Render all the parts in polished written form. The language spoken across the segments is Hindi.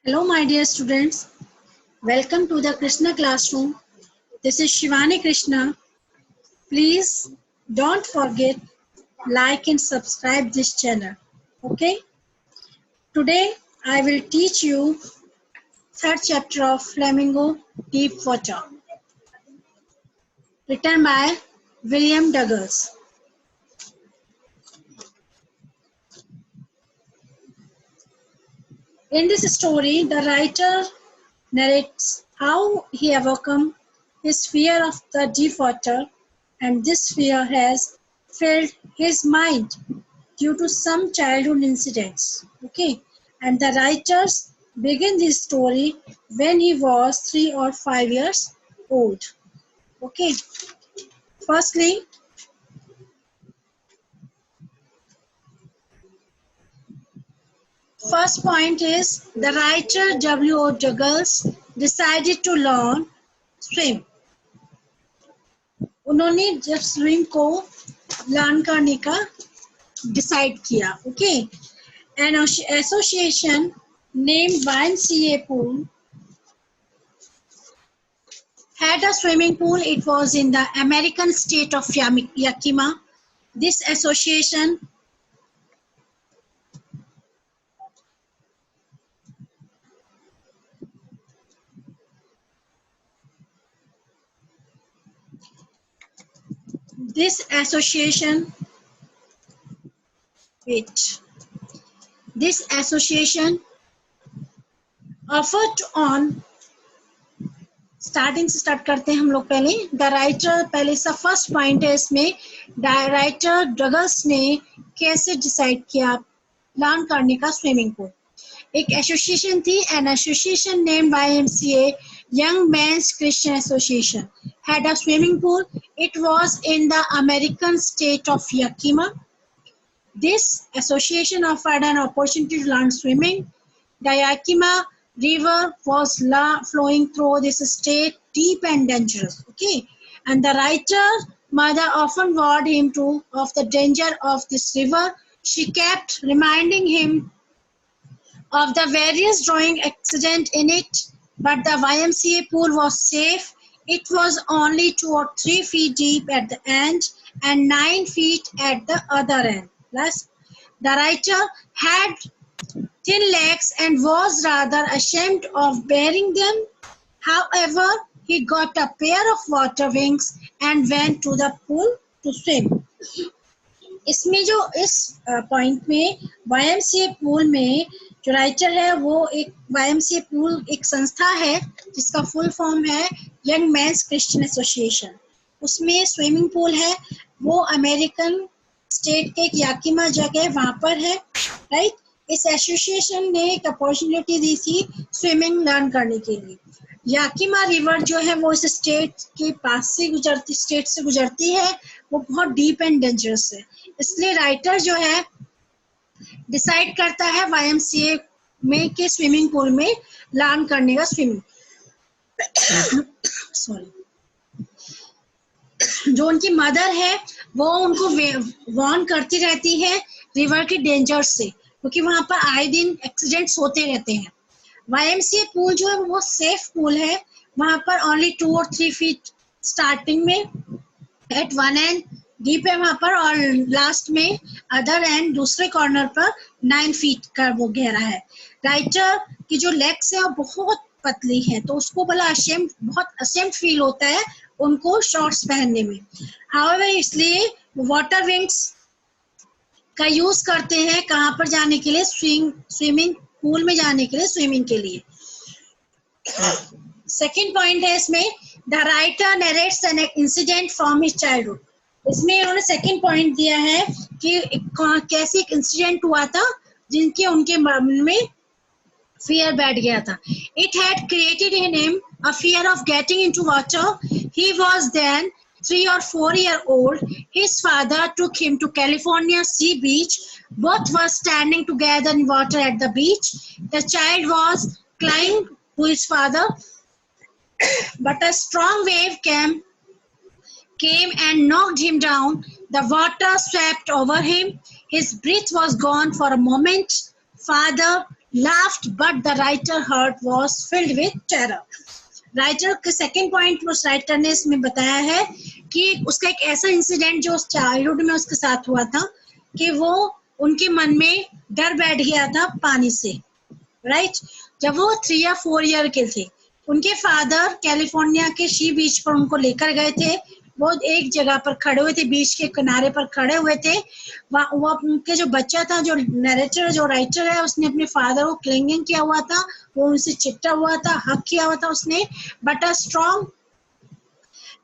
Hello my dear students, welcome to the Krishna classroom. This is Shivani Krishna. Please don't forget like and subscribe this channel. Okay? Today I will teach you third chapter of Flamingo Deep Water, written by William Douglas. In this story, the writer narrates how he overcome his fear of the deep water, and this fear has filled his mind due to some childhood incidents. Okay, and the writers begin this story when he was 3 or 5 years old. Okay, firstly, first point is the writer W.O. Douglas decided to learn swim. उन्होंने जब स्विम को लर्न करने का डिसाइड किया. Okay, an association named YMCA Pool had a swimming pool. It was in the American state of Yakima. This association offered on starting से स्टार्ट करते हैं हम लोग. पहले द राइटर, पहले सा फर्स्ट पॉइंट है इसमें, राइटर डगल्स ने कैसे डिसाइड किया लर्न करने का स्विमिंग पूल. एक एसोसिएशन थी, an association named YMCA, young mains Christian association, had a swimming pool. It was in the American state of Yakima. This association offered an opportunity to learn swimming. The Yakima River was flowing through this state, deep and dangerous. Okay, and the writer mother often warned him of the danger of this river. She kept reminding him of the various drowning accidents in it, but the YMCA pool was safe. It was only 2 or 3 feet deep at the end and 9 feet at the other end. Plus, the writer had thin legs and was rather ashamed of bearing them. However, he got a pair of water wings and went to the pool to swim. इसमें जो इस पॉइंट में YMCA पूल में जो राइटर है वो एक YMCA पूल एक संस्था है जिसका फुल फॉर्म है यंग मेंस क्रिश्चियन एसोसिएशन. उसमें स्विमिंग पूल है, वो अमेरिकन स्टेट के याकिमा जगह वहां पर है. राइट, इस एसोसिएशन ने एक अपॉर्चुनिटी दी थी स्विमिंग लर्न करने के लिए. याकिमा रिवर जो है वो इस स्टेट के पास से गुजरती है. वो बहुत डीप एंड डेंजरस है, इसलिए राइटर जो है डिसाइड करता है YMCA में के स्विमिंग पूल में लर्न करने का स्विमिंग. सॉरी, जो उनकी मदर है वो उनको वार्न करती रहती है रिवर के डेंजर से, क्योंकि वहां पर आए दिन एक्सीडेंट्स होते रहते हैं. YMCA पूल जो है वो सेफ पूल है. वहां पर ओनली 2 और 3 फीट स्टार्टिंग में एट वन एंड डीप है वहां पर, और लास्ट में अदर एंड दूसरे कॉर्नर पर 9 फीट का वो गहरा है. राइटर की जो लेग्स है वो बहुत पतली है, तो उसको बड़ा बहुत असेम्ड फील होता है उनको शॉर्ट्स पहनने में. हाउएवर, इसलिए वाटर विंग्स का यूज करते हैं कहाँ पर जाने के लिए, स्विमिंग पूल में जाने के लिए, स्विमिंग के लिए. सेकेंड पॉइंट है इसमें, the writer narrates an incident from his childhood. इसमें उन्होंने सेकेंड पॉइंट दिया है कि कैसे एक इंसिडेंट हुआ था जिनके उनके मन में fear बैठ गया था. It had created in him a fear of getting into water. He was then 3 or 4 years old. His father took him to California Sea Beach. Both were standing together in water at the beach. The child was clinging to his father, but a strong wave came and knocked him down. The water swept over him. His breath was gone for a moment. Father laughed, but the writer heart was filled with terror. Writer के सेकंड पॉइंट उस राइटर ने इसमें बताया है कि उसका एक ऐसा इंसिडेंट जो उस चाइल्डहुड में उसके साथ हुआ था कि वो उनके मन में डर बैठ गया था पानी से, राइट। जब वो 3 या 4 ईयर के थे, उनके फादर कैलिफोर्निया के सी बीच पर उनको लेकर गए थे। वो एक जगह पर खड़े हुए थे, बीच के किनारे पर खड़े हुए थे। वो उनके जो बच्चा था, जो नरेटर जो राइटर है, उसने अपने फादर को क्लिंगिंग किया हुआ था, वो उनसे चिपटा हुआ था, हक किया हुआ था उसने। बट अ स्ट्रॉन्ग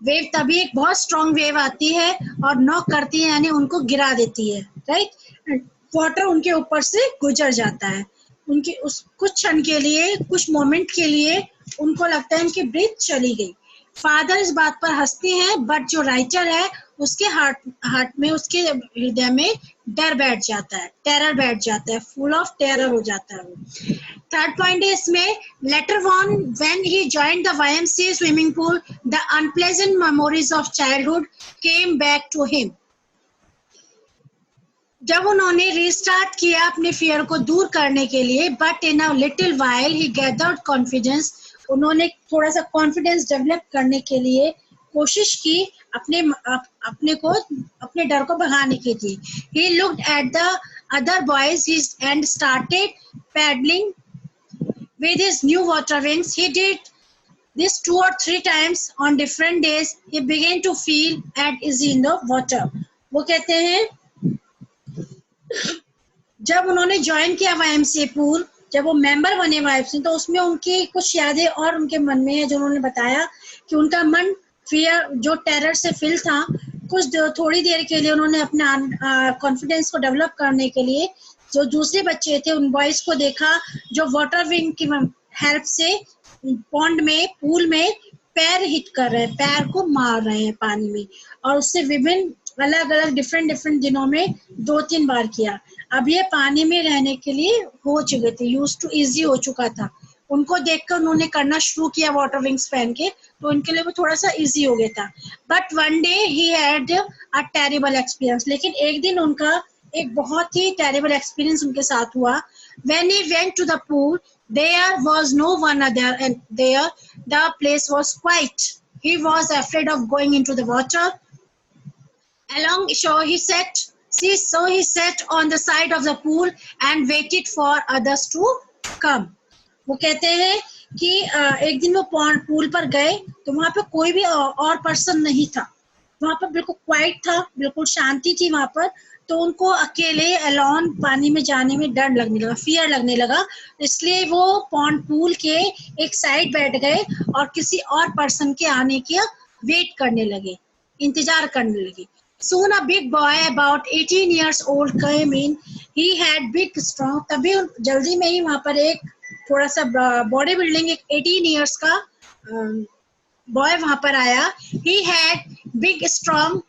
वेव, तभी एक बहुत स्ट्रॉन्ग वेव आती है और नॉक करती है, यानी उनको गिरा देती है, राइट। वाटर उनके ऊपर से गुजर जाता है। उनके उस कुछ क्षण के लिए, कुछ मोमेंट के लिए उनको लगता है उनकी ब्रीथ चली गई। फादर इस बात पर हंसते हैं, बट जो राइटर है उसके हार्ट में, उसके हृदय में डर बैठ जाता है, टेरर बैठ जाता है, फुल ऑफ टेरर हो जाता है वो। थर्ड पॉइंट है इसमें, later on when he joined the YMCA swimming pool, the unpleasant memories of childhood came back to him. जब उन्होंने रिस्टार्ट किया अपने फियर को दूर करने के लिए, but in a little while he gathered confidence, उन्होंने थोड़ा सा कॉन्फिडेंस डेवलप करने के लिए कोशिश की, अपने डर को भगाने की थी। He looked at the other boys and started paddling with his new water wings. He did this 2 or 3 times on different days. He began to feel at ease in the water. वो कहते हैं जब उन्होंने ज्वाइन किया YMCA पूल, जब वो मेंबर बने YMCA, तो उसमें उनकी कुछ यादें और उनके मन में है, जो उन्होंने बताया कि उनका मन फियर, जो टेरर से फिल था, कुछ थोड़ी देर के लिए उन्होंने अपना कॉन्फिडेंस को डेवलप करने के लिए जो दूसरे बच्चे थे उन बॉयज को देखा जो वाटर विंग की हेल्प से पॉन्ड में, पूल में पैर हिट कर रहे हैं, पैर को मार रहे हैं पानी में, और उससे विभिन्न अलग अलग डिफरेंट दिनों में 2-3 बार किया। अब ये पानी में रहने के लिए हो चुके थे, यूज टू इजी हो चुका था। उनको देखकर उन्होंने करना शुरू किया वाटर विंग्स पहन के, तो उनके लिए वो थोड़ा सा इजी हो गया था। But one day he had a terrible experience, लेकिन एक दिन उनका एक बहुत ही टेरिबल एक्सपीरियंस उनके साथ हुआ। When he went to the pool, there was no one there, and there the place was quiet. He was afraid of going into the water. Along shore he sat. So he sat on the side of the pool and waited for others to come. वो कहते हैं कि एक दिन वो पूल पर गए तो वहाँ पे कोई भी और पर्सन नहीं था, वहाँ पर बिल्कुल क्वाइट था, बिल्कुल शांति थी वहाँ पर। तो उनको अकेले अलोन पानी में जाने में डर लगने लगा, फियर लगने लगा, इसलिए वो पूल के एक साइड बैठ गए और किसी और पर्सन के आने की वेट करने लगे, इंतजार करने लगे। Soon a big boy about 18 years old came in. He had big strong, तभी जल्दी में ही वहाँ पर एक थोड़ा सा बॉडी बिल्डिंग एक 18 इयर्स का बॉय वहाँ पर आया। He had big strong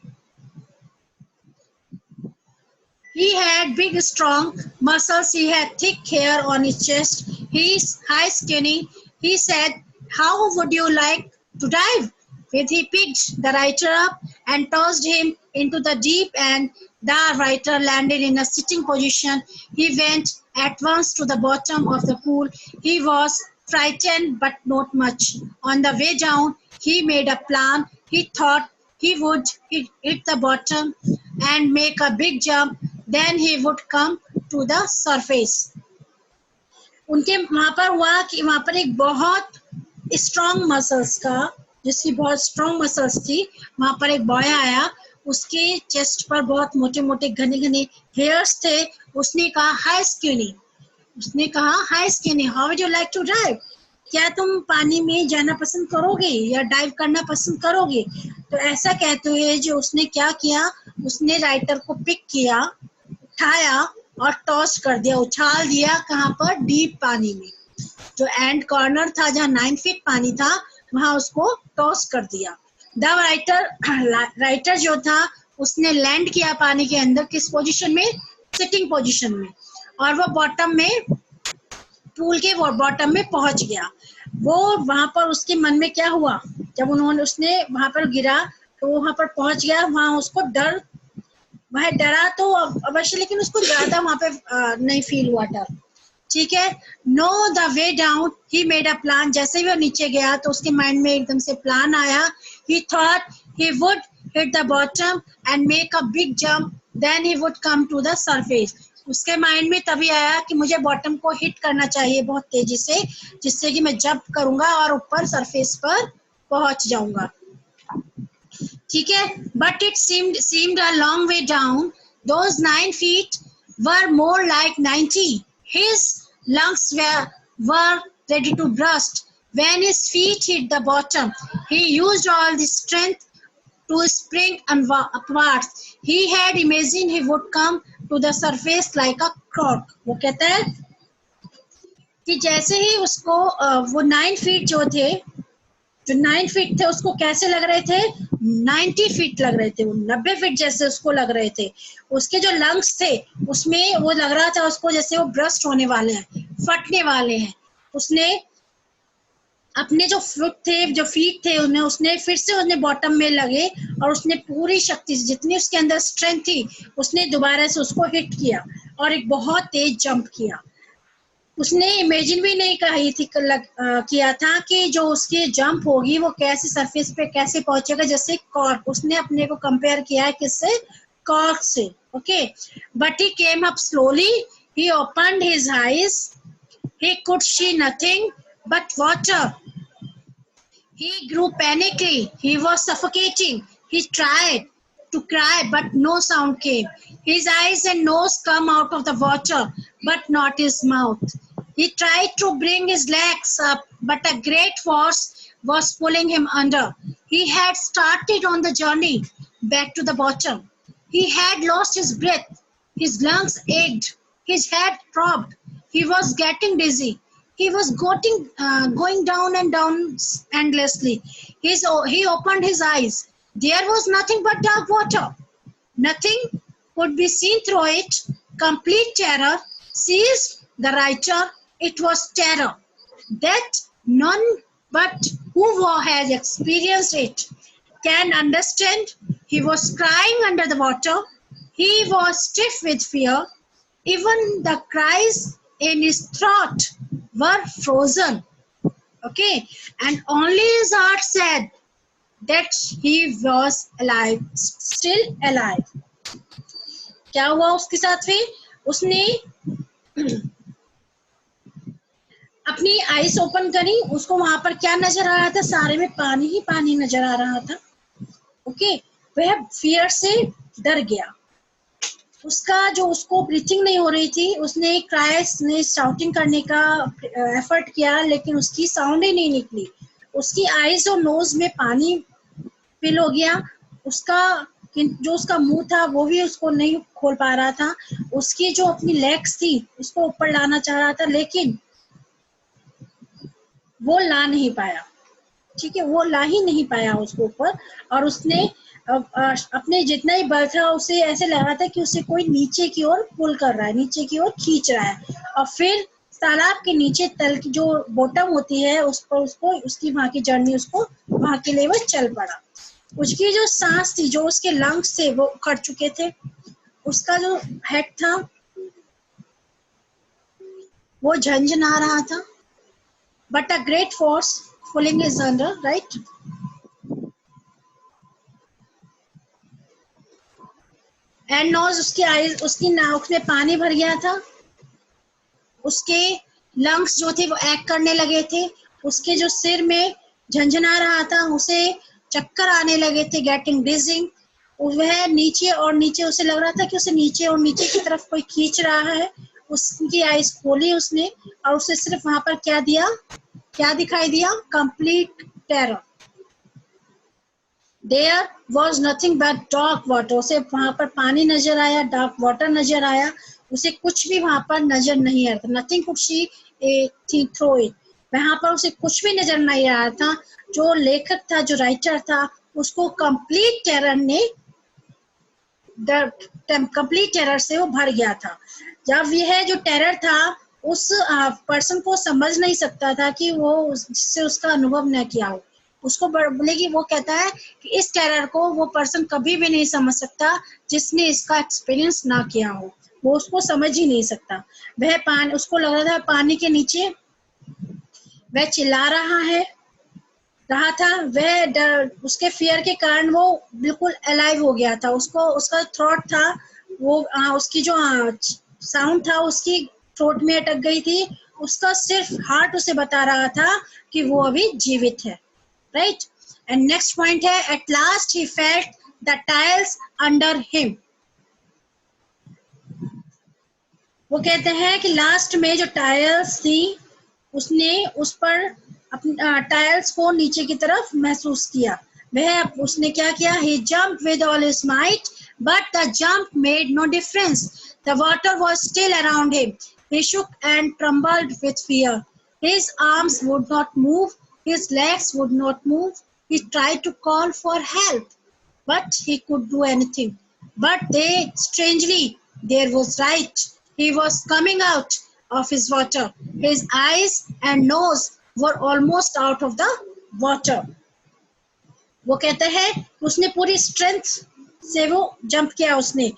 muscles. He had thick hair on his chest. He's high skinny. He said, "How would you like to dive?" With he picked the writer up and tossed him into the deep end. The writer landed in a sitting position. He went at once to the bottom of the pool. He was frightened, but not much. On the way down, he made a plan. He thought he would hit the bottom and make a big jump. Then he would come to the surface. उनके वहाँ पर हुआ कि वहाँ पर एक बहुत स्ट्रॉन्ग मसल्स का, जिसकी बहुत स्ट्रॉन्ग मसल्स थी, वहाँ पर एक बॉय आया, उसके चेस्ट पर बहुत मोटे मोटे घने घने हेयर्स थे। उसने कहा hi skinny, how would you like to dive? क्या तुम पानी में जाना पसंद करोगे या डाइव करना पसंद करोगे? तो ऐसा कहते हुए जो उसने क्या किया, उसने राइटर को पिक किया, उठाया और टॉस कर दिया, उछाल दिया। कहाँ पर? डीप पानी में, जो एंड कॉर्नर था जहाँ 9 फीट पानी था, वहां उसको टॉस कर दिया। द राइटर जो था उसने लैंड किया पानी के अंदर, किस पोजीशन में? सिटिंग पोजीशन में, और वो बॉटम में, पूल के बॉटम में पहुंच गया। वो वहां पर उसके मन में क्या हुआ, जब उसने वहां पर गिरा तो वहां पर पहुंच गया, वहां उसको वह डरा तो अवश्य, लेकिन उसको ज्यादा वहां पे नहीं फील हुआ डर, ठीक है। Know the way down he made a plan, जैसे ही वो नीचे गया तो उसके माइंड में एकदम से प्लान आया। He thought he would hit the bottom and make a big jump, then he would come to the surface. उसके माइंड में तभी आया कि मुझे बॉटम को हिट करना चाहिए बहुत तेजी से, जिससे कि मैं जंप करूंगा और ऊपर सरफेस पर पहुंच जाऊंगा। ठीक है। But it seemed a long way down. Those 9 feet were more like 90. His lungs were ready to burst. When his feet hit the bottom, he used all the strength to spring upwards. He had imagined he would come to the surface like a cork. वो कहता है कि जैसे ही उसको वो 9 फीट जो 9 फीट थे उसको कैसे लग रहे थे, 90 फीट लग रहे थे, वो 90 फीट जैसे उसको लग रहे थे। उसके जो लंग्स थे उसमें वो लग रहा था उसको जैसे वो ब्रस्ट होने वाले हैं, फटने वाले हैं। उसने अपने जो फीट थे उन्हें उसने फिर से उसने बॉटम में लगे और उसने पूरी शक्ति से जितनी उसके अंदर स्ट्रेंथ थी उसने दोबारा से उसको हिट किया और एक बहुत तेज जंप किया। उसने इमेजिन भी नहीं किया था कि जो उसकी जंप होगी वो कैसे सरफेस पे कैसे पहुंचेगा, जैसे कॉर्क। उसने अपने को कंपेयर किया है किससे, कॉर्क से। Okay. But he came up slowly, he opened his eyes, he could see nothing but water. He grew panicky, he was suffocating. He tried to cry but no sound came. His eyes and nose come out of the water but not his mouth. He tried to bring his legs up but a great force was pulling him under. He had started on the journey back to the bottom. He had lost his breath, his lungs ached, his head throbbed, he was getting dizzy. He was going down and down endlessly. He opened his eyes. There was nothing but dark water. Nothing could be seen through it. Complete terror seized the writer. It was terror that none but who has experienced it can understand. He was crying under the water. He was stiff with fear. Even the cries in his throat were frozen. Okay. And only his heart said that he was alive, still alive. क्या हुआ उसके साथ फिर? उसने अपनी आईज ओपन करी, उसको वहां पर क्या नजर आ रहा था, सारे में पानी ही पानी नजर आ रहा था। ओके। वह फियर से डर गया। उसको ब्रीथिंग नहीं हो रही थी, उसने शाउटिंग करने का एफर्ट किया लेकिन उसकी साउंड ही नहीं निकली। उसकी आईज और नोज में पानी फिल हो गया। उसका मुंह था वो भी उसको नहीं खोल पा रहा था। उसकी जो अपनी लेग्स थी उसको ऊपर लाना चाह रहा था लेकिन वो ला नहीं पाया। ठीक है, वो ला ही नहीं पाया उसको ऊपर। और उसने अपने जितना ही बल था उसे ऐसे लग रहा था कि उसे कोई नीचे की ओर पुल कर रहा है, नीचे की ओर खींच रहा है। और फिर तालाब के नीचे तल की जो बॉटम होती है उस पर उसको उसकी वहां की जर्नी उसको वहां के लिए वो चल पड़ा। उसकी जो सांस थी, जो उसके लंग्स थे वो उखड़ चुके थे। उसका जो हेड था वो झंझना रहा था। But a great force pulling his under, right. And nose, उसकी नाक में पानी भर गया था। उसके लंग्स जो थे वो एक्ट करने लगे थे। उसके जो सिर में झंझना रहा था, उसे चक्कर आने लगे थे, गेटिंग डिजिंग। वह नीचे और नीचे, उसे लग रहा था कि उसे नीचे और नीचे की तरफ कोई खींच रहा है। उसकी आईज खोली उसने और उसे सिर्फ वहां पर क्या दिखाई दिया, complete terror. There was nothing but dark water. उसे वहां पर पानी नजर आया, डार्क वाटर नजर आया। उसे कुछ भी वहां पर नजर नहीं आ रहा था। Nothing could she think through it. वहां पर उसे कुछ भी नजर नहीं आ रहा था। जो लेखक था, जो राइटर था, उसको कंप्लीट टेरर से वो भर गया था। जब यह जो टेरर था उस पर्सन को समझ नहीं सकता था कि वो जिससे उसका अनुभव न किया हो। उसको बोलेगी, वो कहता है कि इस टेरर को वो पर्सन कभी भी नहीं समझ सकता जिसने इसका एक्सपीरियंस ना किया हो। वो उसको समझ ही नहीं सकता। वह पानी, उसको लग रहा था पानी के नीचे वह चिल्ला रहा था। वह डर, उसके फियर के कारण वो बिल्कुल अलाइव हो गया था। उसको उसका थ्रोट था वो उसकी जो साउंड था उसकी थ्रोट में अटक गई थी। उसका सिर्फ हार्ट उसे बता रहा था कि वो अभी जीवित है, राइट। एंड नेक्स्ट पॉइंट है at last he felt the tiles under him. वो कहते हैं कि लास्ट में जो टाइल्स थी उसने उस पर अपनी टाइल्स को नीचे की तरफ महसूस किया। वह उसने क्या किया, he jumped with all his might but the jump made no difference. The water was still around him. He shook and trembled with fear. His arms would not move, his legs would not move. He tried to call for help but he could do anything. But they, strangely, there was right. He was coming out of his water. His eyes and nose were almost out of the water. वो कहते हैं उसने पूरी स्ट्रेंथ से वो जंप किया उसने,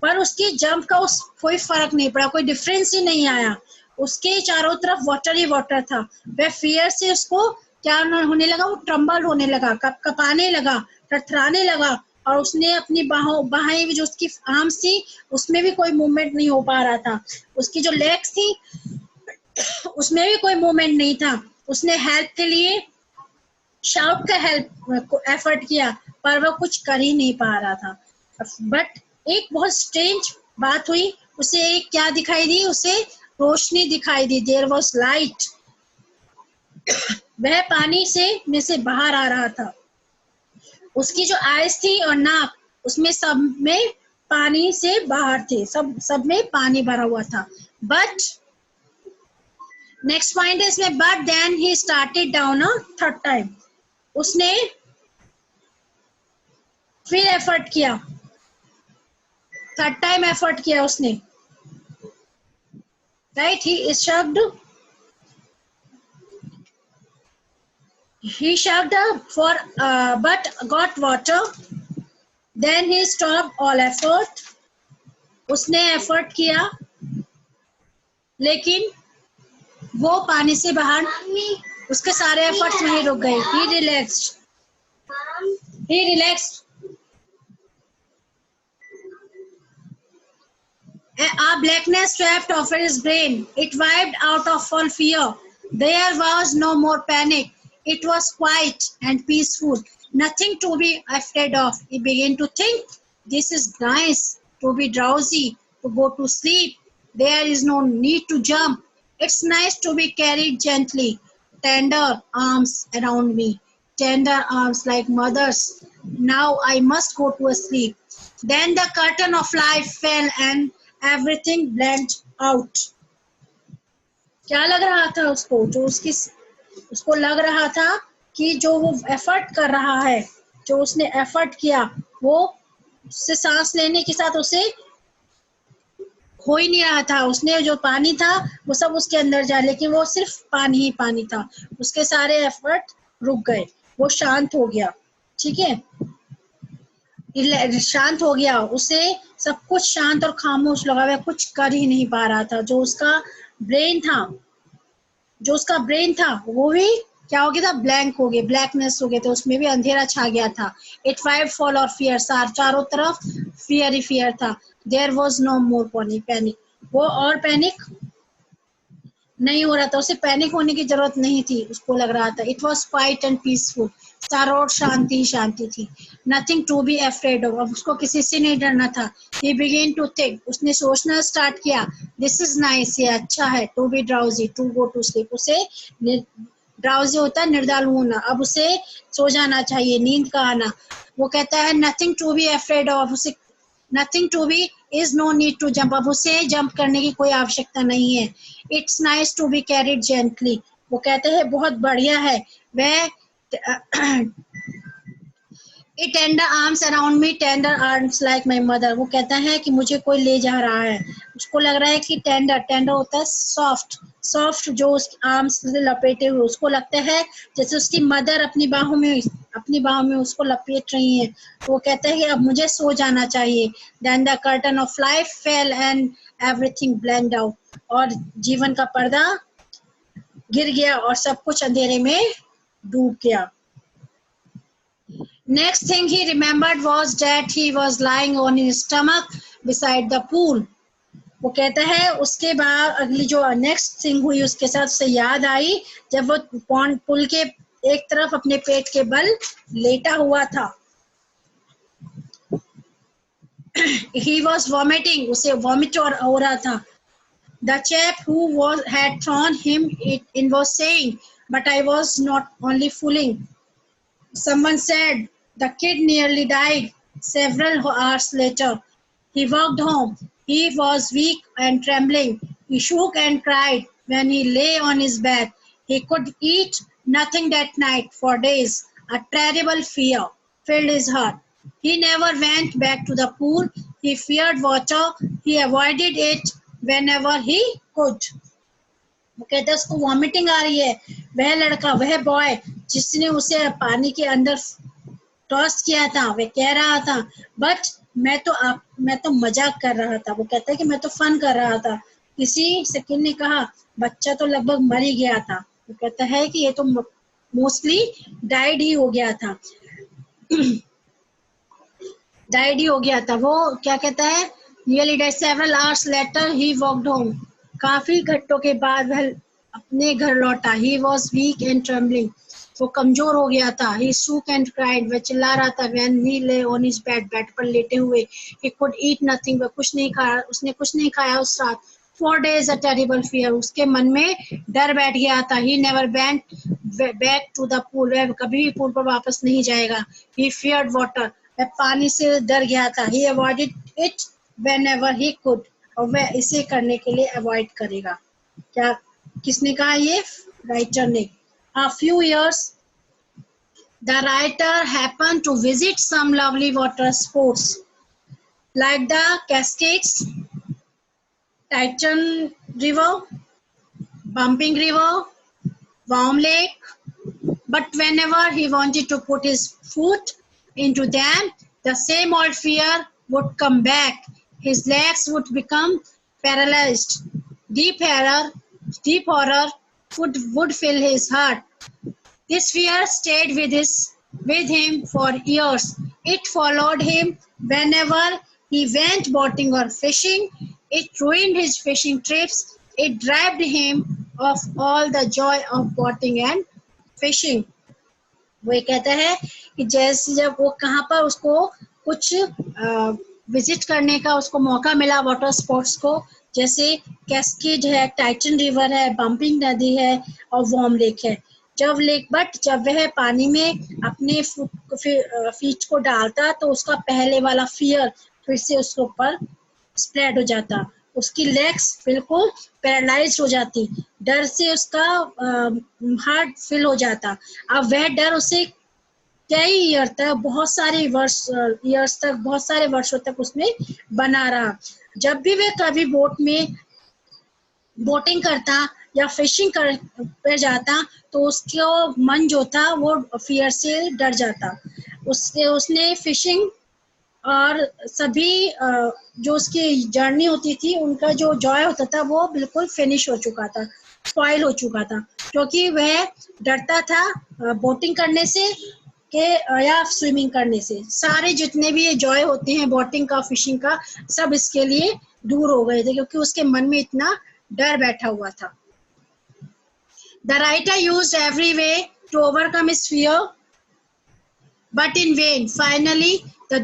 पर उसकी जंप का उस कोई फर्क नहीं पड़ा, कोई डिफरेंस ही नहीं आया। उसके चारों तरफ वाटर ही वाटर था। वह फियर से उसको क्या होने लगा, वो ट्रम्बल होने लगा, कपाने लगा, थरथराने लगा, और उसने अपनी बाहें जो उसकी आर्म्स थी उसमें भी कोई मूवमेंट नहीं हो पा रहा था। उसकी जो लेग्स थी उसमें भी कोई मूवमेंट नहीं था। उसने हेल्प के लिए शाउट का हेल्प एफर्ट किया पर वो कुछ कर ही नहीं पा रहा था। बट एक बहुत स्ट्रेंज बात हुई, उसे एक क्या दिखाई दी, उसे रोशनी दिखाई दी। There was light. वह पानी से बाहर आ रहा था। उसकी जो आइज थी और नाक उसमें सब में पानी से बाहर थे, सब में पानी भरा हुआ था। बट नेक्स्ट पॉइंट है इसमें, but then he started down a third time. उसने फिर एफर्ट किया, थर्ड टाइम एफर्ट किया उसने, right. He shoved for but got water. Then he stopped all effort. उसने एफर्ट किया लेकिन वो पानी से बाहर, उसके सारे एफर्ट्स वहीं रुक गए। He relaxed. A blackness swept over his brain. It wiped out of all fear. There was no more panic. It was quiet and peaceful. Nothing to be afraid of. He began to think, this is nice, to be drowsy, to go to sleep. There is no need to jump. It's nice to be carried gently. Tender arms around me. Tender arms like mother's. Now I must go to sleep. Then the curtain of life fell and everything blend out. क्या लग रहा था उसको, जो उसको लग रहा था कि जो वो एफर्ट कर रहा है, जो उसने एफर्ट किया वो उससे सांस लेने के साथ उसे हो ही नहीं रहा था। उसने जो पानी था वो सब उसके अंदर जा, लेकिन वो सिर्फ पानी ही पानी था। उसके सारे एफर्ट रुक गए, वो शांत हो गया। ठीक है, शांत हो गया, उसे सब कुछ शांत और खामोश लगा, वह कुछ कर ही नहीं पा रहा था। जो उसका ब्रेन था वो भी क्या हो गया था, ब्लैंक हो गया, ब्लैकनेस हो गया था, उसमें भी अंधेरा छा गया था। इट वाइड फॉल और फियर, चारों तरफ फियर ही फियर था। There was no more panic, वो और पैनिक नहीं हो रहा था, उसे पैनिक होने की जरूरत नहीं थी। उसको लग रहा था it was quiet and peaceful, चारों ओर शांति थी। Nothing to be afraid of, अब उसको किसी से नहीं डरना था। ही बिगेन टू थिंक, उसने सोचना स्टार्ट किया, दिस इज नाइस, ये अच्छा है। To be drowsy, to go to sleep, उसे ड्राउजी होता है निर्दालु होना, अब उसे सो जाना चाहिए, नींद का आना। वो कहता है nothing to be afraid of, उसे nothing to be is no need to jump, अब उसे जंप करने की कोई आवश्यकता नहीं है। It's nice to be carried gently, वो कहते हैं बहुत बढ़िया है, वह It tender arms around me, tender arms like my mother. वो कहता है कि मुझे कोई ले जा रहा है। उसको लग रहा है कि टेंडर होता है सॉफ्ट जो उसकी आर्म्स से लपेटे हुए, उसको लगता है जैसे उसकी मदर अपनी बाहों में अपनी बाहों में उसको लपेट रही हैं। वो कहते हैं कि अब मुझे सो जाना चाहिए। Then the curtain of life fell and everything blanked out. और जीवन का पर्दा गिर गया और सब कुछ अंधेरे में डूब गया। Next thing he remembered was that he was lying on his stomach beside the pool. वो कहता है उसके बाद अगली जो नेक्स्ट थिंग हुई उसके साथ, उसे याद आई जब वो पुल के एक तरफ अपने पेट के बल लेटा हुआ था। He was vomiting, उसे वॉमिट हो रहा था। The chap who had thrown him in was saying, but I was not only fooling. Someone said, the kid nearly died. Several hours later, he walked home. He was weak and trembling. He shook and cried when he lay on his bed. He could eat nothing that night for days. A terrible fear filled his heart. He never went back to the pool. He feared water. He avoided it whenever he could. वो कहते हैं उसको वॉमिटिंग आ रही है। वह लड़का, वह बॉय जिसने उसे पानी के अंदर टॉस किया था, वह कह रहा था बट मैं तो मजाक कर रहा था। वो कहता है कि मैं तो फन कर रहा था। किसी सेकंड ने कहा बच्चा तो लगभग मर ही गया था। वो कहता है कि ये तो मोस्टली डाइड ही हो गया था। डाइड ही हो गया था। वो क्या कहता है, nearly died several hours later he walked home. काफी घंटों के बाद वह अपने घर लौटा। He was weak and trembling. वो कमजोर हो गया था। He shook and cried. वह चिल्ला रहा था। When he lay on his bed, bed पर लेटे हुए। He could eat nothing. वह कुछ नहीं खाया, उसने कुछ नहीं खाया उस रात। 4 days a terrible fear. उसके मन में डर बैठ गया था। He never went back to the pool. वह कभी भी पूल पर वापस नहीं जाएगा। He feared water. वह पानी से डर गया था। He avoided it whenever he could. और वह इसे करने के लिए अवॉइड करेगा। क्या किसने कहा ये? राइटर ने। A few years the writer happened to visit some lovely water sports like the Cascades, Titan River, Bumping River, Warm Lake, but whenever he wanted to put his foot into them, the same old fear would come back. His legs would become paralyzed. Deep horror would fill his heart. This fear stayed with him for years. It followed him whenever he went boating or fishing. It ruined his fishing trips. It robbed him of all the joy of boating and fishing. वो ये कहता है कि जैसे जब वो कहाँ पर उसको कुछ विजिट करने का उसको मौका मिला वाटर स्पोर्ट्स को, जैसे कैस्केड है, टाइटन रिवर है, बम्पिंग नदी है और वार्म लेक है। जब वह पानी में अपने फीट को डालता तो उसका पहले वाला फियर फिर से उसके ऊपर स्प्रेड हो जाता। उसकी लेग्स बिल्कुल पैरालाइज हो जाती। डर से उसका हार्ट फिल हो जाता। अब वह डर उसे कई ईयर तक, बहुत सारे वर्षों तक उसमें बना रहा। जब भी वह कभी बोटिंग करता या फिशिंग पर जाता तो उसका मन जो था वो फियर से डर जाता। उसने फिशिंग और सभी जो उसकी जर्नी होती थी उनका जो जॉय होता था वो बिल्कुल फिनिश हो चुका था, स्पॉइल हो चुका था, क्योंकि वह डरता था बोटिंग करने से या स्विमिंग करने से। सारे जितने भी ये जॉय होते हैं बोटिंग का, फिशिंग का, सब इसके लिए दूर हो गए थे क्योंकि उसके मन में इतना डर बैठा हुआ था। The writer used every way to overcome his fear, but in vain. Finally, the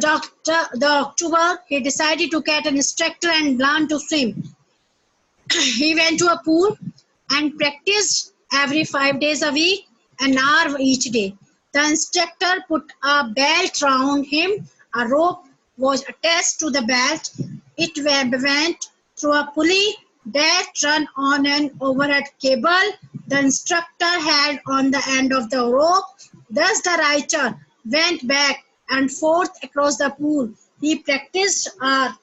October, he decided to get an instructor and learn to swim. He went to a pool and practiced every 5 days a week, an hour each day. The instructor put a belt around him. A rope was attached to the belt. It went through a pulley that ran on an overhead cable. The instructor held on the end of the rope. Thus the writer went back and forth across the pool. He practiced hour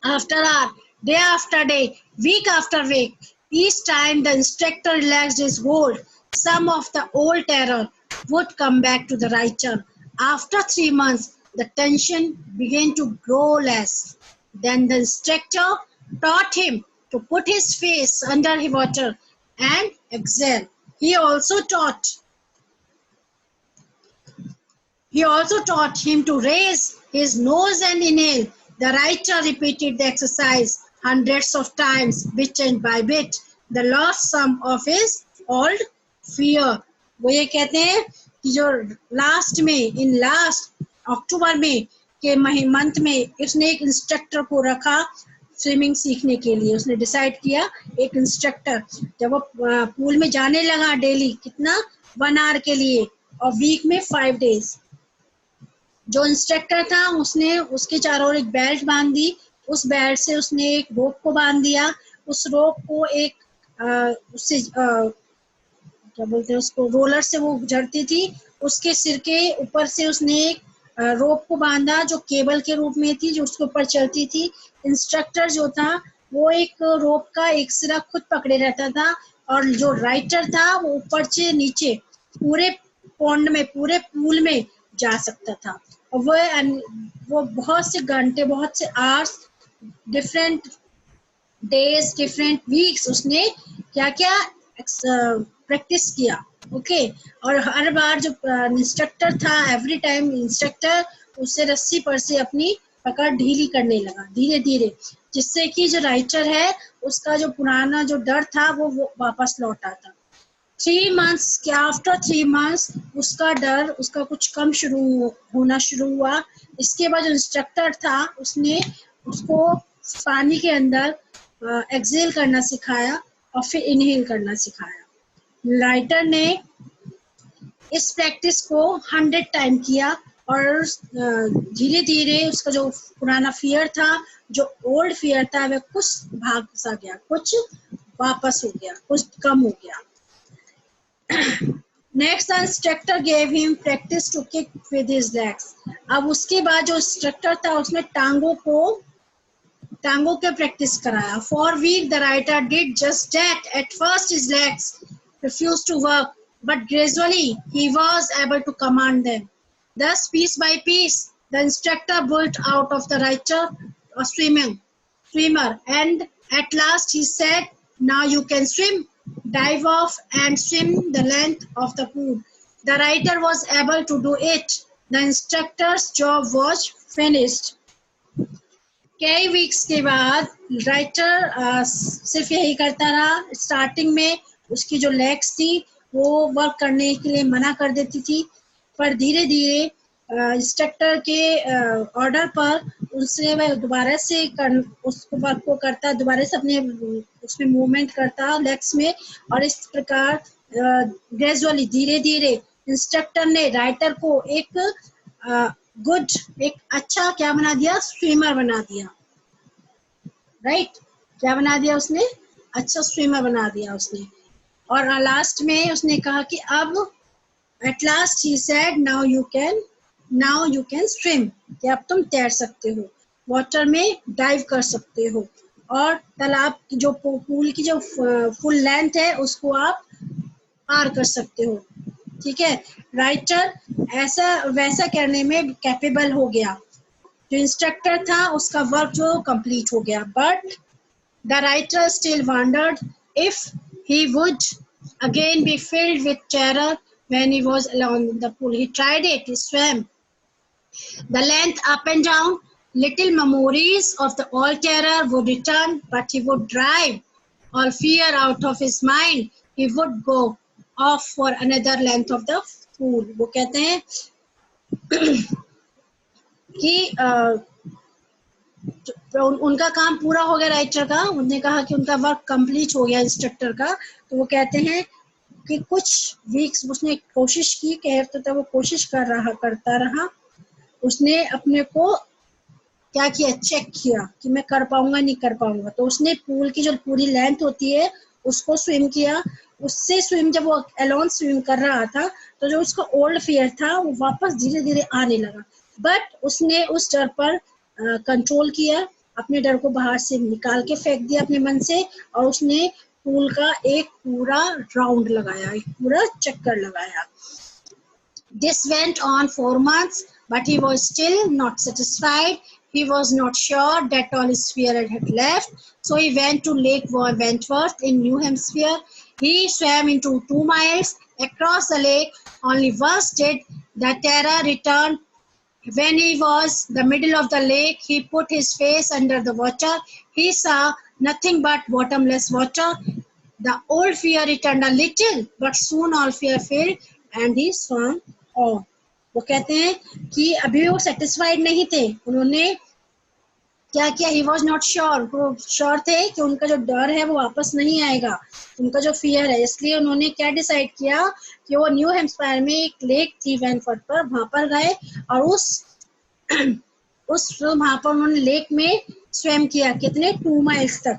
after hour, day after day, week after week. Each time the instructor relaxed his hold, some of the old terror would come back to the writer. After 3 months, the tension began to grow less. Then the instructor taught him to put his face under the water and exhale. He also taught him to raise his nose and inhale. The writer repeated the exercise hundreds of times, bit and by bit, the lost some of his old fear. वो ये कहते हैं कि जो लास्ट अक्टूबर में के मंथ में उसने एक इंस्ट्रक्टर को रखा स्विमिंग सीखने के लिए. उसने डिसाइड किया एक इंस्ट्रक्टर. जब वो पूल में जाने लगा डेली, कितना 1 आवर के लिए और वीक में 5 डेज, जो इंस्ट्रक्टर था उसने उसके चारों ओर एक बेल्ट बांध दी. उस बेल्ट से उसने एक रोप को बांध दिया. उस रोप को एक उससे क्या बोलते हैं उसको, रोलर से वो गुजरती थी. उसके सिर के ऊपर से उसने एक रोप को बांधा जो केबल के रूप में थी, जो उसके ऊपर चलती थी. इंस्ट्रक्टर जो था वो एक रोप का एक सिरा खुद पकड़े रहता था और जो राइटर था वो ऊपर से नीचे पूरे पॉन्ड में, पूरे पूल में जा सकता था. और वो बहुत से घंटे, बहुत से hours, different days, different weeks उसने क्या क्या प्रैक्टिस किया. ओके. और हर बार जो इंस्ट्रक्टर था, एवरी टाइम इंस्ट्रक्टर उससे रस्सी पर से अपनी पकड़ ढीली करने लगा धीरे धीरे, जिससे कि जो राइटर है उसका जो पुराना जो डर था वो वापस लौट आता. 3 months के आफ्टर 3 months उसका डर, उसका कुछ कम होना शुरू हुआ. इसके बाद जो इंस्ट्रक्टर था उसने उसको पानी के अंदर एक्सेल करना सिखाया और फिर इनहेल करना सिखाया. राइटर ने इस प्रैक्टिस को 100 टाइम किया और धीरे धीरे उसका जो पुराना फियर था, जो ओल्ड फियर था, वह कुछ भाग सा गया, कुछ वापस हो गया, कुछ कम हो गया. Next, the instructor gave him practice to kick with his legs. अब उसके बाद जो इंस्ट्रक्टर था उसने टांगों के प्रैक्टिस कराया. For a week the writer did just that. At first his legs refused to work, but gradually he was able to command them. Thus, piece by piece, the instructor built out of the writer a swimmer, and at last he said, "Now you can swim. Dive off and swim the length of the pool." The writer was able to do it. The instructor's job was finished. कई वीक्स के बाद राइटर सिर्फ यही करता रहा. स्टार्टिंग में उसकी जो लेग्स थी वो वर्क करने के लिए मना कर देती थी, पर धीरे धीरे इंस्ट्रक्टर के ऑर्डर पर उसने वह दोबारा से उस वर्क को करता, दोबारा से अपने उसमें मूवमेंट करता लेग्स में. और इस प्रकार ग्रेजुअली, धीरे धीरे इंस्ट्रक्टर ने राइटर को एक अच्छा क्या बना दिया, स्विमर बना दिया. राइट, क्या बना दिया उसने, अच्छा स्विमर बना दिया उसने. और लास्ट में उसने कहा कि अब at last he said, now you can swim, कि अब तुम तैर सकते हो, वाटर में डाइव कर सकते हो और तालाब की जो पूल की जो फुल लेंथ है उसको आप पार कर सकते हो. ठीक है. राइटर ऐसा वैसा करने में कैपेबल हो गया. जो इंस्ट्रक्टर था उसका वर्क जो कंप्लीट हो गया. But the writer still wondered if he would again be filled with terror when he was alone in the pool. He tried it. He swam the length up and down. Little memories of the old terror would return, but he would drive all fear out of his mind. He would go off for another length of the pool. वो कहते हैं कि उनका काम पूरा हो गया राइटर का. उन्होंने कहा कि उनका वर्क कंप्लीट हो गया इंस्ट्रक्टर का. तो वो कहते हैं कि कुछ वीक्स उसने कोशिश की, कहते थे वो कोशिश करता रहा. उसने अपने को क्या किया, चेक किया कि मैं कर पाऊंगा नहीं कर पाऊंगा. तो उसने पूल की जो पूरी लेंथ होती है उसको स्विम किया. उससे स्विम जब वो अलोन स्विम कर रहा था तो जो उसका ओल्ड फियर था वो वापस धीरे धीरे आने लगा. बट उसने उस डर पर कंट्रोल किया, अपने डर को बाहर से निकाल के फेंक दिया अपने मन से, और उसने पूल का एक पूरा राउंड लगाया, एक पूरा चक्कर लगाया. This went on 4 months, but he was still not satisfied. He was not sure that all his fear had left, so he went to Lake Wentworth in New Hampshire. He swam into 2 miles across the lake. Only once did the terror return. When he was in the middle of the lake, he put his face under the water. He saw nothing but bottomless water. The old fear returned a little, but soon all fear failed and he swam on. वो कहते हैं कि अभी वो सेटिस्फाइड नहीं थे, उन्होंने क्या किया, ही वॉज नॉट श्योर, वो श्योर थे कि उनका जो डर है वो वापस नहीं आएगा, उनका जो फियर है, इसलिए उन्होंने क्या डिसाइड किया कि वो न्यू हैम्पशायर में एक लेक थी वेनफोर्ड पर, वहां पर गए और उस वहां पर उन्होंने लेक में स्विम किया, कितने 2 माइल्स तक,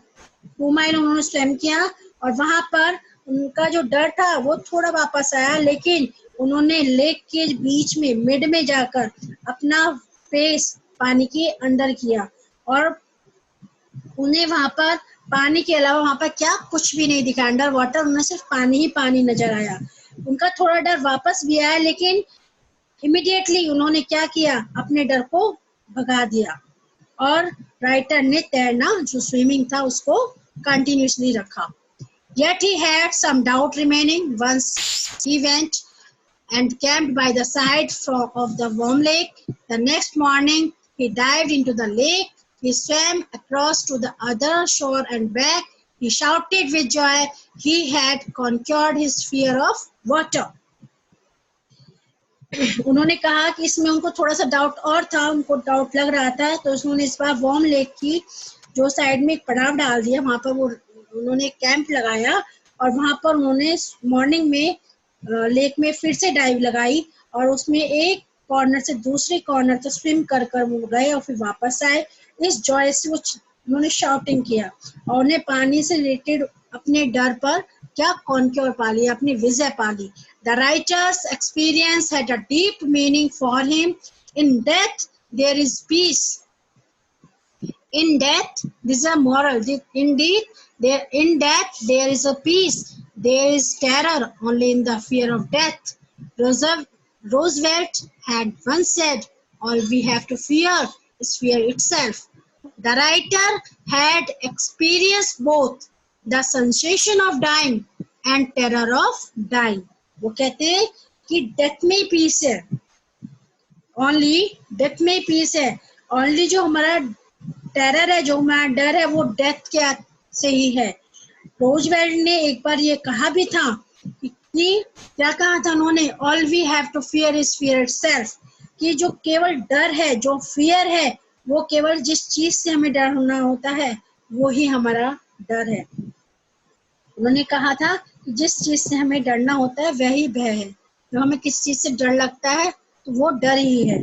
2 माइल उन्होंने स्विम किया और वहां पर उनका जो डर था वो थोड़ा वापस आया, लेकिन उन्होंने लेक के बीच में मिड में जाकर अपना फेस पानी के अंदर किया और उन्हें वहां पर पानी के अलावा वहां पर क्या कुछ भी नहीं दिखा, अंडर वाटर उन्हें सिर्फ पानी ही पानी नजर आया। उनका थोड़ा डर वापस भी आया, लेकिन इमीडिएटली उन्होंने क्या किया, अपने डर को भगा दिया और राइटर ने तैरना जो स्विमिंग था उसको कंटिन्यूअसली रखा। Yet he had some doubt remaining. Once he went and camped by the side of the warm lake. The next morning he dived into the lake. He swam across to the other shore and back. He shouted with joy. He had conquered his fear of water. उन्होंने कहा कि इसमें उनको थोड़ा सा डाउट और था, उनको डाउट लग रहा था, तो उन्होंने इस बार वार्म लेक की जो साइड में एक पड़ाव डाल दिया, वहां पर वो उन्होंने कैंप लगाया और वहां पर उन्होंने मॉर्निंग में लेक में फिर से डाइव लगाई और उसमें एक कॉर्नर से दूसरे कॉर्नर तक स्विम कर वो गए और फिर वापस आए। इस जॉय से उन्होंने शाउटिंग किया और उन्हें पानी से रिलेटेड अपने डर पर क्या कॉन्क्योर पा लिया, अपनी विजय पा ली। The writer's experience had a deep meaning for him. In death there is peace. In death, this is a moral. Indeed, in death there is a peace. There is terror only in the fear of death. Roosevelt had once said, all we have to fear is fear itself. The writer had experienced both the sensation of dying and terror of dying. वो कहते हैं कि डेथ में पीस है, ओनली डेथ में पीस है, ओनली जो हमारा टेरर है, जो हमारा डर है वो डेथ के से ही है। रोजवेल्ट ने एक बार ये कहा भी था कि क्या कहा था उन्होंने, all we have to fear is fear itself, कि जो केवल डर है, जो फियर है, वो केवल जिस चीज से हमें डर होना होता है वो ही हमारा डर है। उन्होंने कहा था कि जिस चीज से हमें डरना होता है वही भय है, जो हमें किस चीज से डर लगता है तो वो डर ही है।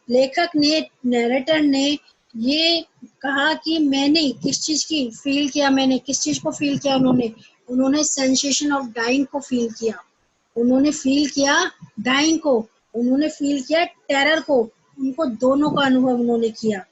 लेखक ने, नरेटर ने ये कहा कि मैंने किस चीज की फील किया, मैंने किस चीज को फील किया, उन्होंने सेंसेशन ऑफ डाइंग को फील किया, उन्होंने फील किया डाइंग को, उन्होंने फील किया टेरर को, उनको दोनों का अनुभव उन्होंने किया।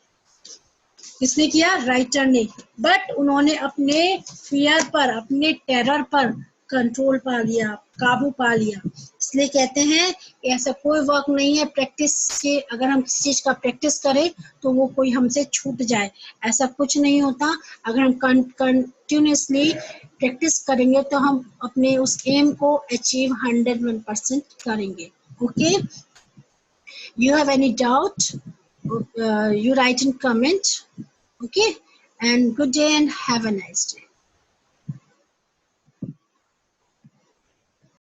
किसने किया? राइटर ने। बट उन्होंने अपने फियर पर, अपने टेरर पर कंट्रोल पा लिया, काबू पा लिया। इसलिए कहते हैं कि ऐसा कोई वर्क नहीं है प्रैक्टिस के, अगर हम किसी चीज का प्रैक्टिस करें तो वो कोई हमसे छूट जाए, ऐसा कुछ नहीं होता। अगर हम कंटिन्यूअसली प्रैक्टिस करेंगे तो हम अपने उस एम को अचीव 101% करेंगे। Okay, you have any doubt, you write in comment. Okay, and good day and have a nice day.